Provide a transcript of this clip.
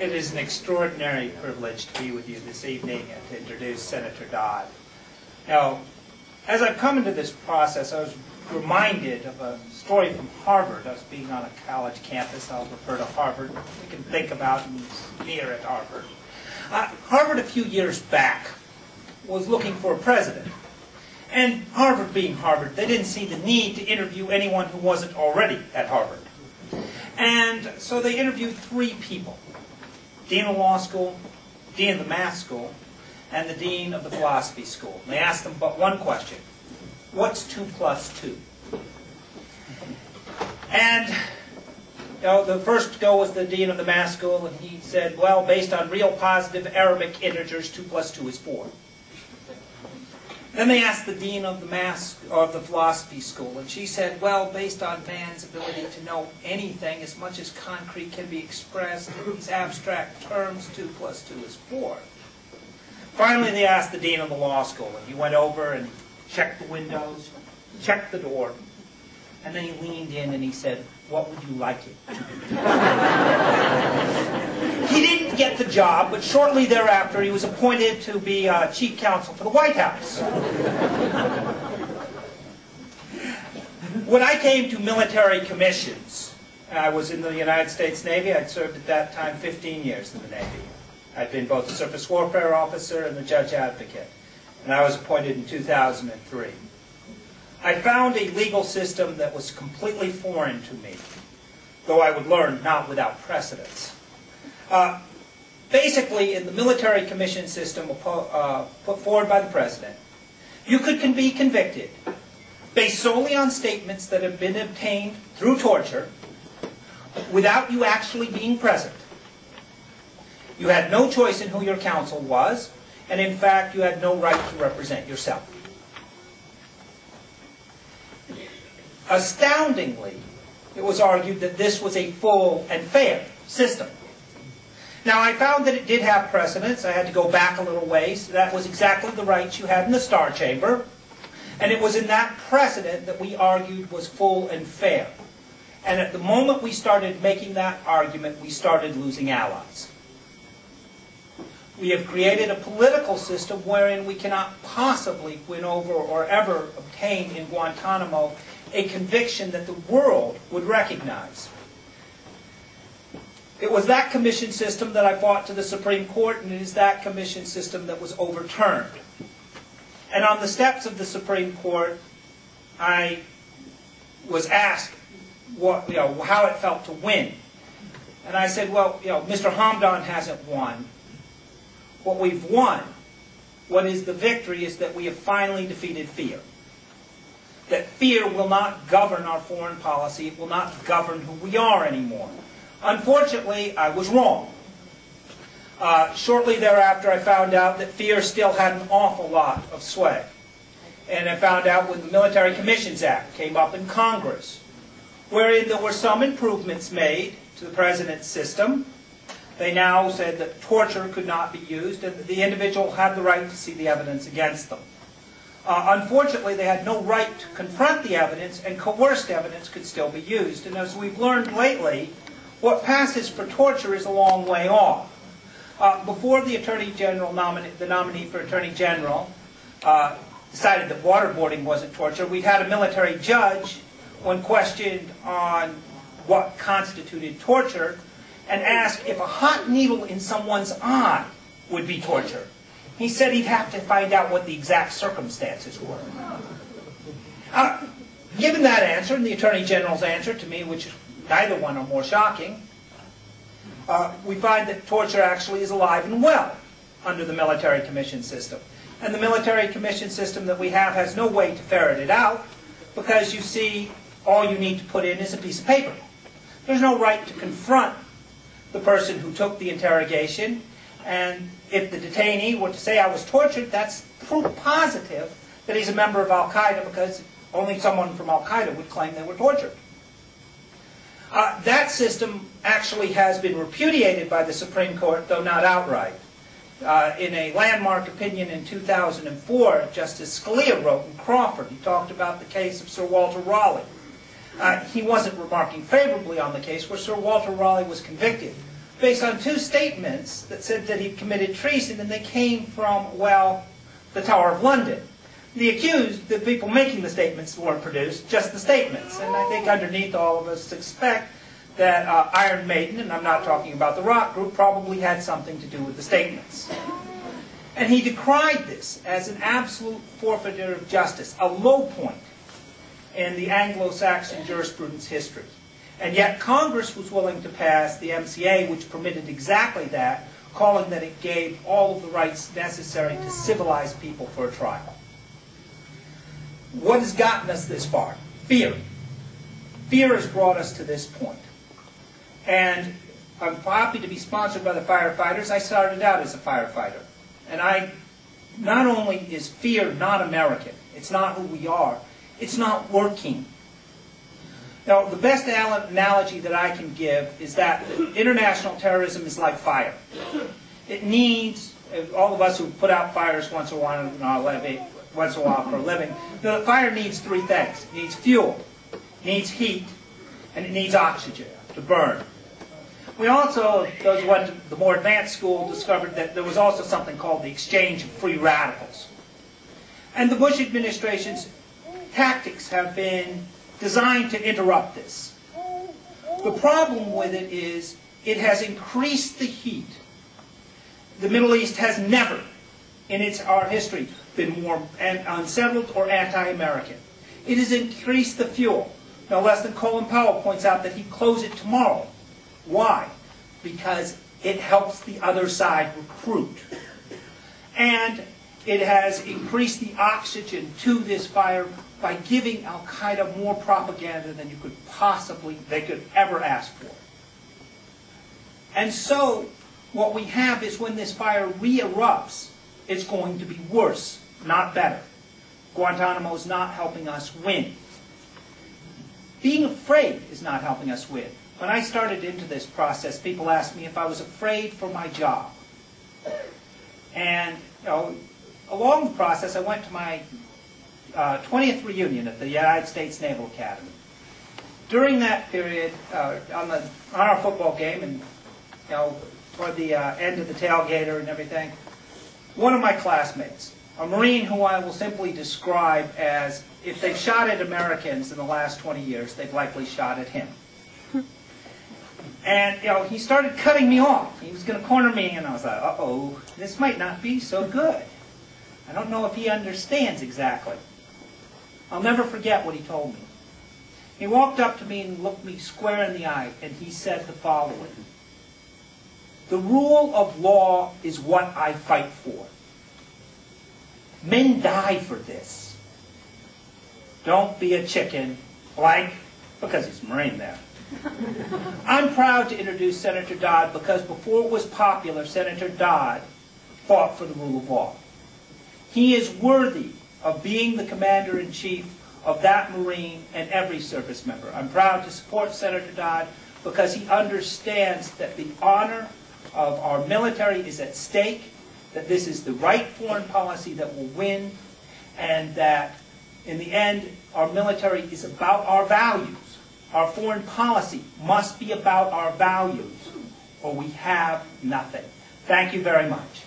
It is an extraordinary privilege to be with you this evening and to introduce Senator Dodd. Now, as I've come into this process, I was reminded of a story from Harvard. Us being on a college campus, I'll refer to Harvard. We can think about near at Harvard. Harvard, a few years back, was looking for a president. And Harvard being Harvard, they didn't see the need to interview anyone who wasn't already at Harvard. And so they interviewed 3 people: Dean of the Law School, Dean of the Math School, and the Dean of the Philosophy School. And they asked them but one question: what's 2 plus 2? And the first to go was the Dean of the Math School, and he said, well, based on real positive Arabic integers, 2 plus 2 is 4. Then they asked the Dean of the Philosophy School, and she said, well, based on man's ability to know anything, as much as concrete can be expressed in these abstract terms, 2 plus 2 is 4. Finally, they asked the Dean of the Law School, and he went over and checked the windows, checked the door, and then he leaned in and he said, what would you like it to be? He didn't get the job, but shortly thereafter he was appointed to be chief counsel for the White House. When I came to military commissions, I was in the United States Navy. I'd served at that time 15 years in the Navy. I'd been both a surface warfare officer and the judge advocate, and I was appointed in 2003. I found a legal system that was completely foreign to me, though I would learn not without precedence. Basically, in the military commission system put forward by the President, you could be convicted based solely on statements that have been obtained through torture without you actually being present. You had no choice in who your counsel was, and in fact, you had no right to represent yourself. Astoundingly, it was argued that this was a full and fair system. Now, I found that it did have precedence. I had to go back a little ways. That was exactly the rights you had in the Star Chamber. And it was in that precedent that we argued was full and fair. And at the moment we started making that argument, we started losing allies. We have created a political system wherein we cannot possibly win over or ever obtain in Guantanamo a conviction that the world would recognize. It was that commission system that I fought to the Supreme Court, and it is that commission system that was overturned. And on the steps of the Supreme Court, I was asked how it felt to win. And I said, well, Mr. Hamdan hasn't won. What we've won, what is the victory, is that we have finally defeated fear. That fear will not govern our foreign policy. It will not govern who we are anymore. Unfortunately, I was wrong. Shortly thereafter, I found out that fear still had an awful lot of sway. And I found out when the Military Commissions Act came up in Congress, wherein there were some improvements made to the President's system. They now said that torture could not be used and that the individual had the right to see the evidence against them. Unfortunately, they had no right to confront the evidence, and coerced evidence could still be used. And as we've learned lately, what passes for torture is a long way off. Before the Attorney General, the nominee for Attorney General, decided that waterboarding wasn't torture, we'd had a military judge, when questioned on what constituted torture, and asked if a hot needle in someone's eye would be torture. He said he'd have to find out what the exact circumstances were. Given that answer, and the Attorney General's answer to me, which neither one are more shocking, we find that torture actually is alive and well under the military commission system. And the military commission system that we have has no way to ferret it out, because you see, all you need to put in is a piece of paper. There's no right to confront the person who took the interrogation, and if the detainee were to say, I was tortured, that's proof positive that he's a member of Al-Qaeda, because only someone from Al-Qaeda would claim they were tortured. That system actually has been repudiated by the Supreme Court, though not outright. In a landmark opinion in 2004, Justice Scalia wrote in Crawford, he talked about the case of Sir Walter Raleigh. He wasn't remarking favorably on the case where Sir Walter Raleigh was convicted based on two statements that said that he committed treason, and they came from, well, the Tower of London. The accused, the people making the statements weren't produced, just the statements. And I think underneath all of us expect that Iron Maiden, and I'm not talking about the rock group, probably had something to do with the statements. And he decried this as an absolute forfeiture of justice, a low point in the Anglo-Saxon jurisprudence history. And yet Congress was willing to pass the MCA, which permitted exactly that, calling that it gave all of the rights necessary to civilize people for a trial. What has gotten us this far? Fear. Fear has brought us to this point. And I'm happy to be sponsored by the firefighters. I started out as a firefighter. And not only is fear not American, it's not who we are, it's not working. Now, the best analogy that I can give is that international terrorism is like fire. It needs, all of us who put out fires once in a while for a living, the fire needs three things. It needs fuel, it needs heat, and it needs oxygen to burn. We also, those who went to the more advanced school, discovered that there was also something called the exchange of free radicals. And the Bush administration's tactics have been designed to interrupt this. The problem with it is it has increased the heat. The Middle East has never, in our history, been more unsettled or anti-American. It has increased the fuel. No less than Colin Powell points out that he'd close it tomorrow. Why? Because it helps the other side recruit. And it has increased the oxygen to this fire by giving Al-Qaeda more propaganda than they could ever ask for. And so, what we have is when this fire re-erupts, it's going to be worse, not better. Guantanamo is not helping us win. Being afraid is not helping us win. When I started into this process, people asked me if I was afraid for my job. And along the process, I went to my 20th reunion at the United States Naval Academy. During that period, on our football game, and toward the end of the tailgater and everything, one of my classmates, a Marine who I will simply describe as, if they've shot at Americans in the last 20 years, they've likely shot at him. And, he started cutting me off. He was going to corner me, and I was like, uh-oh, this might not be so good. I don't know if he understands exactly. I'll never forget what he told me. He walked up to me and looked me square in the eye, and he said the following: "The rule of law is what I fight for. Men die for this. Don't be a chicken, blank," because he's a Marine there. I'm proud to introduce Senator Dodd because before it was popular, Senator Dodd fought for the rule of law. He is worthy of being the commander-in-chief of that Marine and every service member. I'm proud to support Senator Dodd because he understands that the honor of our military is at stake, that this is the right foreign policy that will win, and that in the end, our military is about our values. Our foreign policy must be about our values, or we have nothing. Thank you very much.